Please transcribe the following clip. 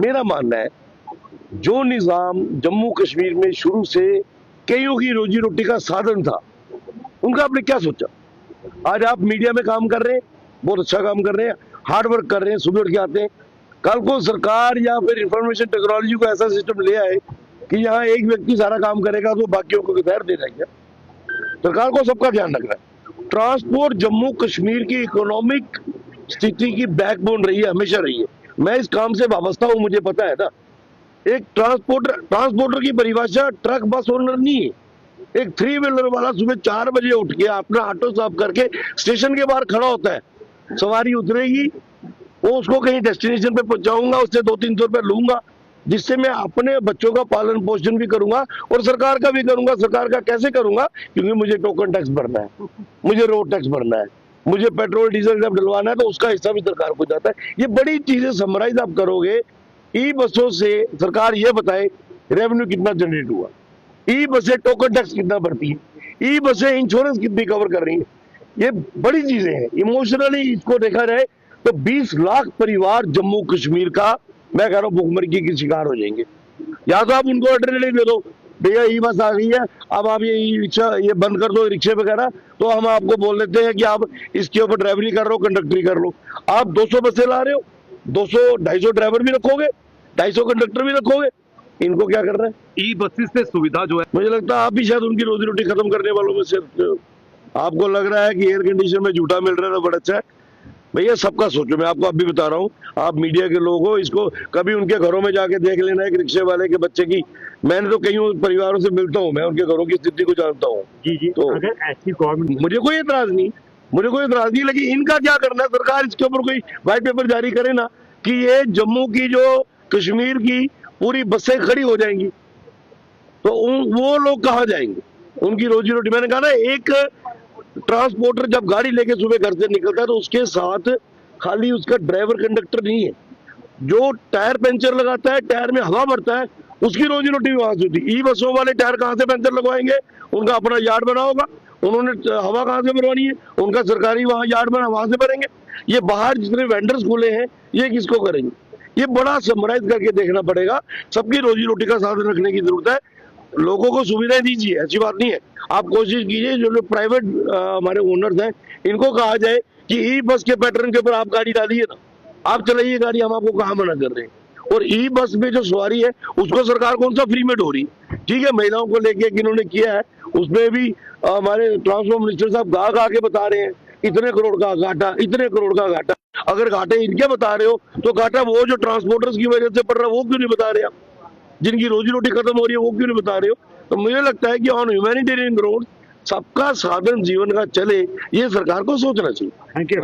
मेरा मानना है जो निजाम जम्मू कश्मीर में शुरू से कईयों की रोजी रोटी का साधन था, उनका आपने क्या सोचा? आज आप मीडिया में काम कर रहे हैं, बहुत अच्छा काम कर रहे हैं, हार्ड वर्क कर रहे हैं, सुबह उठ के आते हैं। कल को सरकार या फिर इंफॉर्मेशन टेक्नोलॉजी को ऐसा सिस्टम ले आए कि यहाँ एक व्यक्ति सारा काम करेगा तो बाकियों को गैर दे देगा। सरकार को सबका ध्यान रखना है। ट्रांसपोर्ट जम्मू कश्मीर की इकोनॉमिक स्थिति की बैकबोन रही है, हमेशा रही है। मैं इस काम से वाबस्ता हूं, मुझे पता है ना। एक ट्रांसपोर्टर की परिभाषा ट्रक बस ओनर नहीं है। एक 3 व्हीलर वाला सुबह 4 बजे उठ के अपना ऑटो साफ करके स्टेशन के बाहर खड़ा होता है, सवारी उतरेगी, वो उसको कहीं डेस्टिनेशन पे पहुंचाऊंगा, उससे 200-300 रुपए लूंगा, जिससे मैं अपने बच्चों का पालन पोषण भी करूंगा और सरकार का भी करूंगा। सरकार का कैसे करूंगा? क्योंकि मुझे टोकन टैक्स भरना है, मुझे रोड टैक्स भरना है, मुझे पेट्रोल डीजल जब डलवाना है तो उसका हिस्सा भी सरकार को जाता है। ये बड़ी चीजें समराइज आप करोगे। ई बसों से सरकार ये बताए रेवेन्यू कितना जनरेट हुआ, ई बसें टोकन टैक्स कितना भरती है, ई बसें इंश्योरेंस कितनी कवर कर रही है। ये बड़ी चीजें हैं। इमोशनली इसको देखा जाए तो 20 लाख परिवार जम्मू कश्मीर का, मैं कह रहा हूँ, भूखमरी के शिकार हो जाएंगे। या तो आप उनको अल्टरनेटिव दे दो, भैया ई बस आ गई है, अब आप ये ई रिक्शा ये बंद कर दो रिक्शे वगैरह, तो हम आपको बोल देते हैं कि आप इसके ऊपर ड्राइवरी कर लो, कंडक्टरी कर लो। आप 200 बसें ला रहे हो, 200-250 ड्राइवर भी रखोगे, 250 कंडक्टर भी रखोगे, इनको क्या करना है? ई बसेस से सुविधा जो है, मुझे लगता है आप भी शायद उनकी रोजी रोटी खत्म करने वालों में से आपको लग रहा है कि एयर कंडीशन में झूठा मिल रहा है तो बड़ा अच्छा है। भैया सबका सोचो, मैं आपको अभी बता रहा हूँ, आप मीडिया के लोग हो, इसको कभी उनके घरों में जाके देख लेना एक रिक्शे वाले के बच्चे की। मैंने तो कई परिवारों से मिलता हूँ, मैं उनके घरों की स्थिति को जानता हूँ। जी तो अगर ऐसी गवर्नमेंट, मुझे कोई एतराज नहीं, लेकिन इनका क्या करना है? सरकार इसके ऊपर कोई व्हाइट पेपर जारी करे ना कि ये जम्मू की जो कश्मीर की पूरी बसें खड़ी हो जाएंगी, तो वो लोग कहाँ जाएंगे? उनकी रोजी रोटी। मैंने कहा ना, एक ट्रांसपोर्टर जब गाड़ी लेके सुबह घर से निकलता है तो उसके साथ खाली उसका ड्राइवर कंडक्टर नहीं है, जो टायर पंचर लगाता है, टायर में हवा भरता है, उसकी रोजी रोटी भी वहां से होती है। ई बसों वाले टायर कहाँ से पंचर लगवाएंगे? उनका अपना यार्ड बना होगा, उन्होंने हवा कहाँ से भरवानी है? उनका सरकारी वहां यार्ड बना, वहां से भरेंगे। ये बाहर जितने वेंडर्स खुले हैं, ये किसको करेंगे? ये बड़ा समराइज करके देखना पड़ेगा। सबकी रोजी रोटी का साधन रखने की जरूरत है, लोगों को सुविधाएं दीजिए, ऐसी बात नहीं है। आप कोशिश कीजिए, जो लोग प्राइवेट हमारे ओनर्स हैं, इनको कहा जाए कि ई बस के पैटर्न के ऊपर आप गाड़ी डालिए ना, आप चलाइए गाड़ी, हम आपको कहाँ मना कर रहे हैं। और ई बस में जो सवारी है उसको सरकार कौन सा फ्री में ढो रही? ठीक है, महिलाओं को लेके इन्होंने किया है, उसमें भी हमारे ट्रांसपोर्ट मिनिस्टर साहब गा के बता रहे हैं इतने करोड़ का घाटा, इतने करोड़ का घाटा। अगर घाटे इनके बता रहे हो तो घाटा वो जो ट्रांसपोर्टर्स की वजह से पड़ रहा है वो क्यों नहीं बता रहे आप? जिनकी रोजी रोटी खत्म हो रही है वो क्यों नहीं बता रहे हो? तो मुझे लगता है कि ऑन ह्यूमैनिटेरियन ग्राउंड सबका साधन जीवन का चले, ये सरकार को सोचना चाहिए। Thank you.